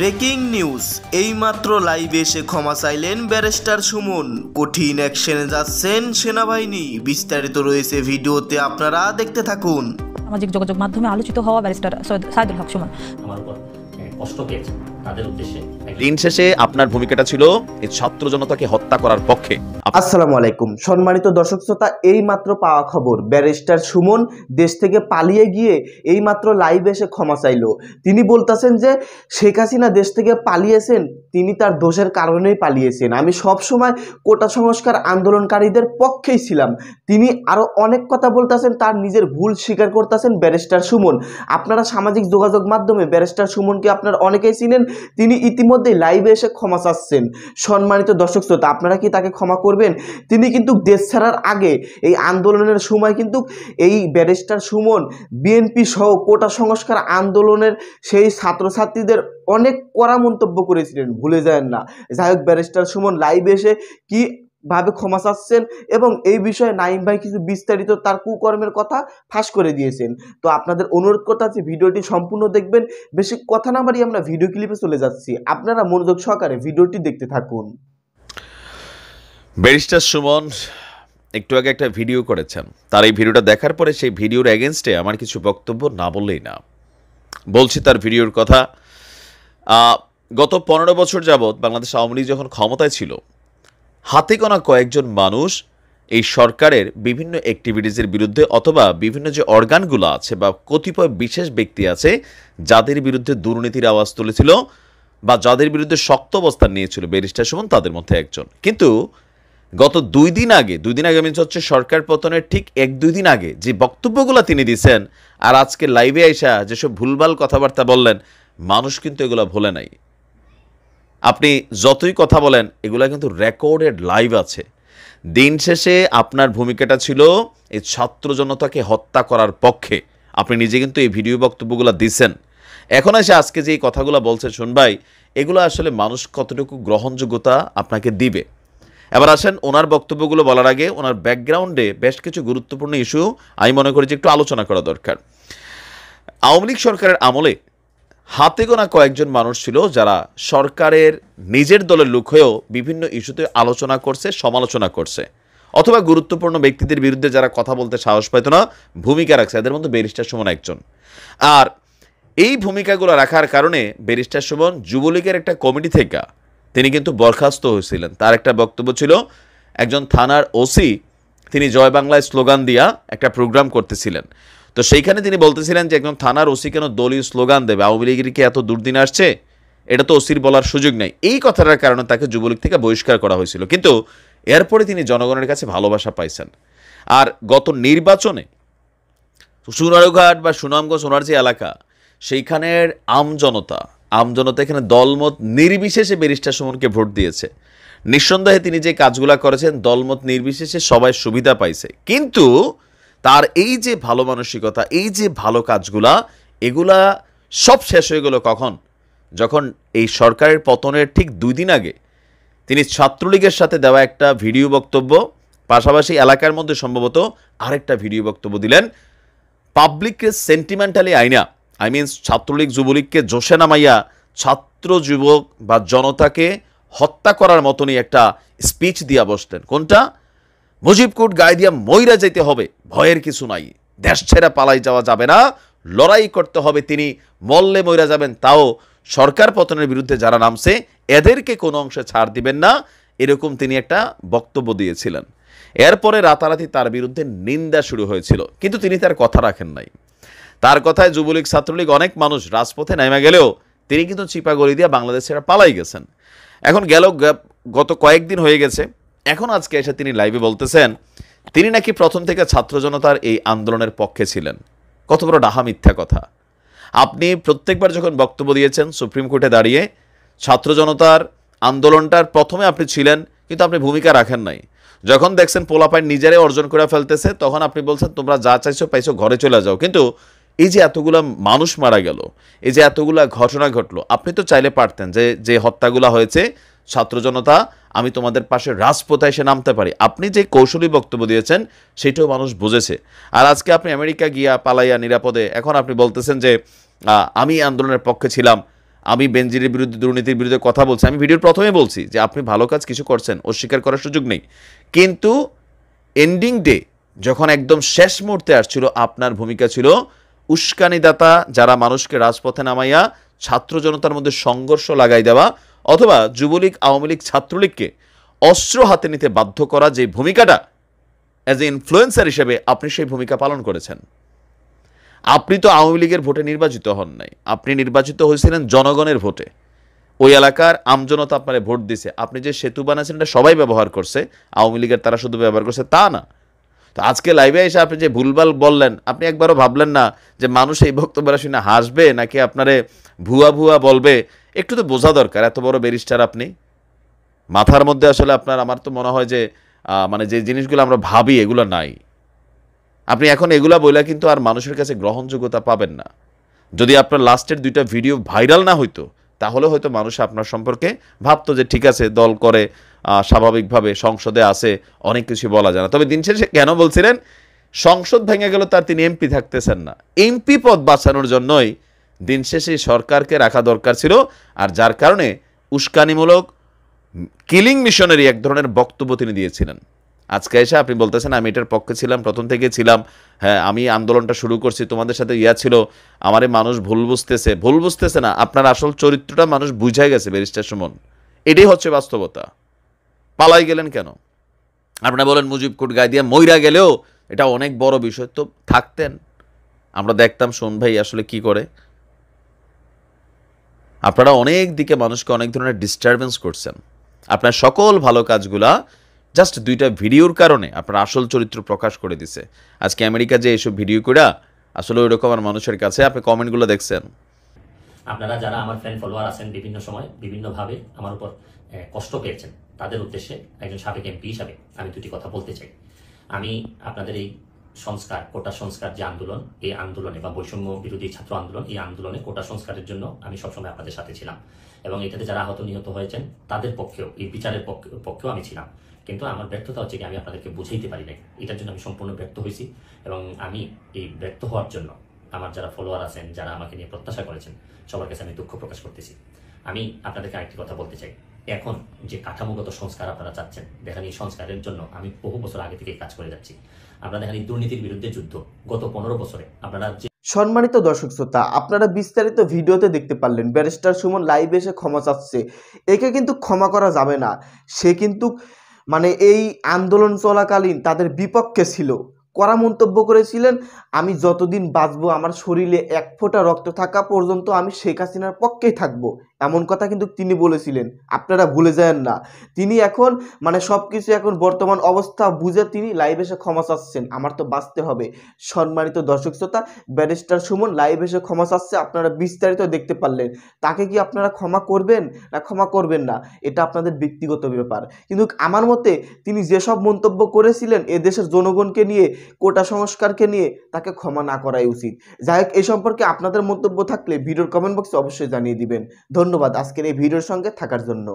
Breaking news, এইমাত্র লাইভে এসে ক্ষমা চাইলেন ব্যারিস্টার সুমন। কঠিন অ্যাকশনে যাচ্ছেন সেনাবাহিনী। বিস্তারিত রয়েছে ভিডিওতে, আপনারা দেখতে থাকুন। সামাজিক যোগাযোগ মাধ্যমে আলোচিত হওয়া ব্যারিস্টার সাইদুল হক সুমন আমার উপর কষ্ট পেয়েছে, তাদের উদ্দেশ্যে দিন শেষে আপনার ভূমিকাটা ছিল এই ছাত্র জনতাকে হত্যা করার পক্ষে। আসসালামু আলাইকুম সম্মানিত দর্শক শ্রোতা, এই মাত্র পাওয়া খবর ব্যারিস্টার সুমন দেশ থেকে পালিয়ে গিয়ে এই মাত্র লাইভে এসে ক্ষমা চাইলো। তিনি বলতেছেন যে শেখ হাসিনা দেশ থেকে পালিয়েছেন, তিনি তার দোষের কারণেই পালিয়েছেন। আমি সব সময় কোটা সংস্কার আন্দোলনকারীদের পক্ষেই ছিলাম। তিনি আরো অনেক কথা বলতেছেন, তার নিজের ভুল স্বীকার করতেছেন ব্যারিস্টার সুমন। আপনারা সামাজিক যোগাযোগ মাধ্যমে ব্যারিস্টার সুমনকে আপনারা অনেকেই চিনেন। তিনি ইতিমধ্যে লাইভে এসে ক্ষমা চাচ্ছেন। সম্মানিত দর্শক শ্রোতা, আপনারা কি তাকে ক্ষমা করবেন? তিনি কিন্তু দেশ ছাড়ার আগে এই আন্দোলনের সময় কিন্তু এই ব্যারিস্টার সুমন বিএনপি সহ কোটা সংস্কার আন্দোলনের সেই ছাত্রছাত্রীদের অনেক কড়া মন্তব্য করেছিলেন, ভুলে যায় না। যাই হোক, ব্যারিস্টার সুমন লাইভে এসে কি ভাবে ক্ষমা চাচ্ছেন এবং এই বিষয়ে নাইম ভাই কিছু বিস্তারিত তার কুকর্মের কথা ফাঁস করে দিয়েছেন। তো আপনাদের অনুরোধ করতে আছে ভিডিওটি সম্পূর্ণ দেখবেন। বেশি কথা না বাড়িয়ে আমরা ভিডিও ক্লিপে চলে যাচ্ছি, আপনারা মনোযোগ সহকারে ভিডিওটি দেখতে থাকুন। ব্যারিস্টার সুমন একটু আগে একটা ভিডিও করেছেন। তার এই ভিডিওটা দেখার পরে সেই ভিডিওর এগেনস্টে আমার কিছু বক্তব্য না বললেই না। বলছি তার ভিডিওর কথা। গত 15 বছর যাবৎ বাংলাদেশ আওয়ামী লীগ যখন ক্ষমতায় ছিল, হাতে গোনা কয়েকজন মানুষ এই সরকারের বিভিন্ন অ্যাক্টিভিটিসের বিরুদ্ধে অথবা বিভিন্ন যে অর্গানগুলো আছে বা কতিপয় বিশেষ ব্যক্তি আছে যাদের বিরুদ্ধে দুর্নীতির আওয়াজ তুলেছিল বা যাদের বিরুদ্ধে শক্ত অবস্থান নিয়েছিল ব্যারিস্টার সুমন তাদের মধ্যে একজন। কিন্তু গত দুই দিন আগে মিনস হচ্ছে সরকার পতনের ঠিক 1-2 দিন আগে যে বক্তব্যগুলো তিনি দিচ্ছেন আর আজকে লাইভে আইসা যেসব ভুলভাল কথাবার্তা বললেন, মানুষ কিন্তু এগুলো ভুলে নাই। আপনি যতই কথা বলেন এগুলো কিন্তু রেকর্ডেড লাইভ আছে। দিন শেষে আপনার ভূমিকাটা ছিল এই ছাত্র জনতাকে হত্যা করার পক্ষে। আপনি নিজে কিন্তু এই ভিডিও বক্তব্যগুলো দিচ্ছেন। এখন এসে আজকে যে এই কথাগুলো বলছে শুনবাই, এগুলো আসলে মানুষ কতটুকু গ্রহণযোগ্যতা আপনাকে দিবে। এবার আসেন ওনার বক্তব্যগুলো বলার আগে ওনার ব্যাকগ্রাউন্ডে বেশ কিছু গুরুত্বপূর্ণ ইস্যু আমি মনে করি যে একটু আলোচনা করা দরকার। আওয়ামী লীগ সরকারের আমলে হাতে গোনা কয়েকজন মানুষ ছিল যারা সরকারের নিজের দলের লোক হয়েও বিভিন্ন ইস্যুতে আলোচনা করছে, সমালোচনা করছে, অথবা গুরুত্বপূর্ণ ব্যক্তিদের বিরুদ্ধে যারা কথা বলতে সাহস পাইত না ভূমিকা রাখছে। এদের মধ্যে ব্যারিস্টার সুমন একজন। আর এই ভূমিকাগুলো রাখার কারণে ব্যারিস্টার সুমন যুবলীগের একটা কমিটি থেকে তিনি কিন্তু বরখাস্ত হয়েছিলেন। তার একটা বক্তব্য ছিল, একজন থানার ওসি তিনি জয় বাংলায় স্লোগান দিয়া একটা প্রোগ্রাম করতেছিলেন। তো সেইখানে তিনি বলতেছিলেন যে একজন থানার ওসি কেন দলীয় স্লোগান দেবে, আওয়ামী লীগের কি এত দুর্দিন আসছে, এটা তো ওসির বলার সুযোগ নেই। এই কথাটার কারণে তাকে যুবলীগ থেকে বহিষ্কার করা হয়েছিল। কিন্তু এরপরে তিনি জনগণের কাছে ভালোবাসা পাইছেন। আর গত নির্বাচনে সোনারঘাট বা সুনামগঞ্জ ওনার যে এলাকা, সেইখানের আমজনতা এখানে দলমত নির্বিশেষে ব্যারিস্টার সুমনকে ভোট দিয়েছে। নিঃসন্দেহে তিনি যে কাজগুলা করেছেন দলমত নির্বিশেষে সবাই সুবিধা পাইছে। কিন্তু তার এই যে ভালো মানসিকতা, এই যে ভালো কাজগুলা, এগুলা সব শেষ হয়ে গেল কখন? যখন এই সরকারের পতনের ঠিক 2 দিন আগে তিনি ছাত্রলীগের সাথে দেওয়া একটা ভিডিও বক্তব্য, পাশাপাশি এলাকার মধ্যে সম্ভবত আরেকটা ভিডিও বক্তব্য দিলেন। পাবলিককে সেন্টিমেন্টালি ছাত্রলীগ যুবলীগকে জোশে নামাইয়া ছাত্র যুবক বা জনতাকে হত্যা করার মতনই একটা স্পিচ দিয়া বসলেন। কোনটা? মুজিব কোট গায়ে দিয়া মইরা যেতে হবে, ভয়ের কিছু নাই, দেশ ছেড়ে পালাই যাওয়া যাবে না, লড়াই করতে হবে, তিনি মল্লে মইরা যাবেন, তাও সরকার পতনের বিরুদ্ধে যারা নামছে এদেরকে কোনো অংশে ছাড় দিবেন না, এরকম তিনি একটা বক্তব্য দিয়েছিলেন। এরপরে রাতারাতি তার বিরুদ্ধে নিন্দা শুরু হয়েছিল, কিন্তু তিনি তার কথা রাখেন নাই। তার কথায় যুবলীগ ছাত্রলীগ অনেক মানুষ রাজপথে নেমে গেলেও তিনি কিন্তু চিপাগলি দিয়ে বাংলাদেশ ছেড়ে পালাই গেছেন। এখন গত কয়েকদিন হয়ে গেছে, এখন আজকে এসে তিনি লাইভে বলতেছেন তিনি নাকি প্রথম থেকে ছাত্র জনতার এই আন্দোলনের পক্ষে ছিলেন। কত বড় ডাহা মিথ্যা কথা! আপনি প্রত্যেকবার যখন বক্তব্য দিয়েছেন সুপ্রিম কোর্টে দাঁড়িয়ে, ছাত্র জনতার আন্দোলনটার প্রথমে আপনি ছিলেন, কিন্তু আপনি ভূমিকা রাখেন নাই। যখন দেখছেন পোলাপাইন নিজেরাই অর্জন করে ফেলতেছে, তখন আপনি বলছেন তোমরা যা চাইছো পাইছো, ঘরে চলে যাও। কিন্তু এই যে এতগুলা মানুষ মারা গেল, এই যে এতগুলা ঘটনা ঘটলো, আপনি তো চাইলে পারতেন যে হত্যাগুলা হয়েছে ছাত্র জনতা, আমি তোমাদের পাশে রাজপথে এসে নামতে পারি। আপনি যে কৌশলী বক্তব্য দিয়েছেন সেটাও মানুষ বুঝেছে। আর আজকে আপনি আমেরিকা গিয়া পালাইয়া নিরাপদে এখন আপনি বলতেছেন যে আমি আন্দোলনের পক্ষে ছিলাম, আমি বেনজিরের বিরুদ্ধে, দুর্নীতির বিরুদ্ধে কথা বলছি। আমি ভিডিওর প্রথমে বলছি যে আপনি ভালো কাজ কিছু করছেন, অস্বীকার করার সুযোগ নেই। কিন্তু এন্ডিং ডে যখন একদম শেষ মুহূর্তে আসছিল, আপনার ভূমিকা ছিল উস্কানিদাতা যারা মানুষকে রাজপথে নামাইয়া ছাত্র জনতার মধ্যে সংঘর্ষ লাগাই দেওয়া, অথবা যুবলীগ, আওয়ামী লীগ, ছাত্রলীগকে অস্ত্র হাতে নিতে বাধ্য করা, যে ভূমিকাটা অ্যাজ এ ইনফ্লুয়েন্সার হিসেবে আপনি সেই ভূমিকা পালন করেছেন। আপনি তো আওয়ামী লীগের ভোটে নির্বাচিত হন নাই, আপনি নির্বাচিত হয়েছিলেন জনগণের ভোটে। ওই এলাকার আমজনতা আপনারে ভোট দিছে। আপনি যে সেতু বানাচ্ছেন এটা সবাই ব্যবহার করছে, আওয়ামী লীগের তারা শুধু ব্যবহার করছে তা না। তো আজকে লাইভে এসে আপনি যে ভুলভাল বললেন, আপনি একবারও ভাবলেন না যে মানুষ এই বক্তব্যটা শুনে হাসবে নাকি আপনারে ভুয়া ভুয়া বলবে? একটু তো বোঝা দরকার। এত বড় ব্যারিস্টার আপনি, মাথার মধ্যে আসলে আপনার, আমার তো মনে হয় যে মানে যে জিনিসগুলো আমরা ভাবি এগুলো নাই। আপনি এখন এগুলা বইলা কিন্তু আর মানুষের কাছে গ্রহণযোগ্যতা পাবেন না। যদি আপনার লাস্টের 2টা ভিডিও ভাইরাল না হইতো, তাহলে হয়তো মানুষ আপনার সম্পর্কে ভাবতো যে ঠিক আছে, দল করে, স্বাভাবিকভাবে সংসদে আসে, অনেক কিছু বলা যায় না। তবে দিন শেষে কেন বলছিলেন সংসদ ভেঙে গেল তার তিনি এমপি থাকতেছেন না? এমপি পদ বাঁচানোর জন্যই দিন শেষে সরকারকে রাখা দরকার ছিল। আর যার কারণে উস্কানিমূলক কিলিং মিশনেরই এক ধরনের বক্তব্য তিনি দিয়েছিলেন। আজকে এসে আপনি বলতেছেন আমি এটার পক্ষে ছিলাম, প্রথম থেকে ছিলাম, হ্যাঁ আমি আন্দোলনটা শুরু করছি, তোমাদের সাথে ছিল, আমারে মানুষ ভুল বুঝতেছে। ভুল বুঝতেছে না, আপনার আসল চরিত্রটা মানুষ বুঝাই গেছে ব্যারিস্টার সুমন। এটাই হচ্ছে বাস্তবতা। পালাই গেলেন কেন? আপনারা বলেন মুজিব কোট গায়ে দিয়ে মইরা গেলেও এটা অনেক বড় বিষয়, তো থাকতেন, আমরা দেখতাম শোন ভাই আসলে কি করে। আপনারা অনেক দিকে মানুষকে অনেক ধরনের ডিস্টারবেন্স করছেন। আপনার সকল ভালো কাজগুলা জাস্ট 2টা ভিডিওর কারণে আপনার আসল চরিত্র প্রকাশ করে দিছে। আজকে আমেরিকা যে এইসব ভিডিও করে আসলে ওই রকম আর মানুষের কাছে, আপনি কমেন্টগুলো দেখছেন। আপনারা যারা আমার ফ্রেন্ড ফলোয়ার আছেন, বিভিন্ন সময় বিভিন্নভাবে আমার উপর কষ্ট পেয়েছেন, তাদের উদ্দেশ্যে একজন সাবেক এমপি হিসাবে আমি 2টি কথা বলতে চাই। আমি আপনাদের এই সংস্কার, কোটা সংস্কার যে আন্দোলন, এই আন্দোলনে বা বৈষম্য বিরোধী ছাত্র আন্দোলন, এই আন্দোলনে কোটা সংস্কারের জন্য আমি সবসময় আপনাদের সাথে ছিলাম, এবং এটাতে যারা আহত নিহত হয়েছেন তাদের পক্ষেও, এই বিচারের পক্ষেও আমি ছিলাম। কিন্তু আমার ব্যর্থতা হচ্ছে কি, আমি আপনাদেরকে বুঝাইতে পারি নাই। এটার জন্য আমি সম্পূর্ণ ব্যর্থ হয়েছি, এবং আমি এই ব্যর্থ হওয়ার জন্য আমার যারা ফলোয়ার আছেন, যারা আমাকে নিয়ে প্রত্যাশা করেছেন, সবার কাছে আমি দুঃখ প্রকাশ করতেছি। আমি আপনাদেরকে আরেকটি কথা বলতে চাই। এখন যে কাঠামোগত সংস্কার আপনারা চাচ্ছেন, দেখেন এই সংস্কারের জন্য আমি বহু বছর আগে থেকেই কাজ করে যাচ্ছি। আমরা দেখেন এই দুর্নীতির বিরুদ্ধে যুদ্ধ গত 15 বছরে আপনারা যে। সম্মানিত দর্শক শ্রোতা, আপনারা বিস্তারিত ভিডিওতে দেখতে পারলেন ব্যারিস্টার সুমন লাইভ এসে ক্ষমা চাচ্ছে। একে কিন্তু ক্ষমা করা যাবে না। সে কিন্তু মানে এই আন্দোলন চলাকালীন তাদের বিপক্ষে ছিল, কড়া মন্তব্য করেছিলেন, আমি যতদিন বাঁচবো আমার শরীরে 1 ফোঁটা রক্ত থাকা পর্যন্ত আমি শেখ হাসিনার পক্ষেই থাকবো, এমন কথা কিন্তু তিনি বলেছিলেন। আপনারা ভুলে যান না। তিনি এখন মানে সব কিছু এখন বর্তমান অবস্থা বুঝে তিনি লাইভ এসে ক্ষমা চাচ্ছেন। আমার তো বাঁচতে হবে। সম্মানিত দর্শক শ্রোতা, ব্যারিস্টার সুমন লাইভ এসে ক্ষমা চাচ্ছে, আপনারা বিস্তারিত দেখতে পারলেন। তাকে কি আপনারা ক্ষমা করবেন না ক্ষমা করবেন না, এটা আপনাদের ব্যক্তিগত ব্যাপার। কিন্তু আমার মতে তিনি যেসব মন্তব্য করেছিলেন এদেশের জনগণকে নিয়ে, কোটা সংস্কারকে নিয়ে, তাকে ক্ষমা না করাই উচিত। যাই হোক, এই সম্পর্কে আপনাদের মন্তব্য থাকলে ভিডিওর কমেন্ট বক্সে অবশ্যই জানিয়ে দিবেন। ধন্যবাদ আজকের এই ভিডিওর সঙ্গে থাকার জন্য।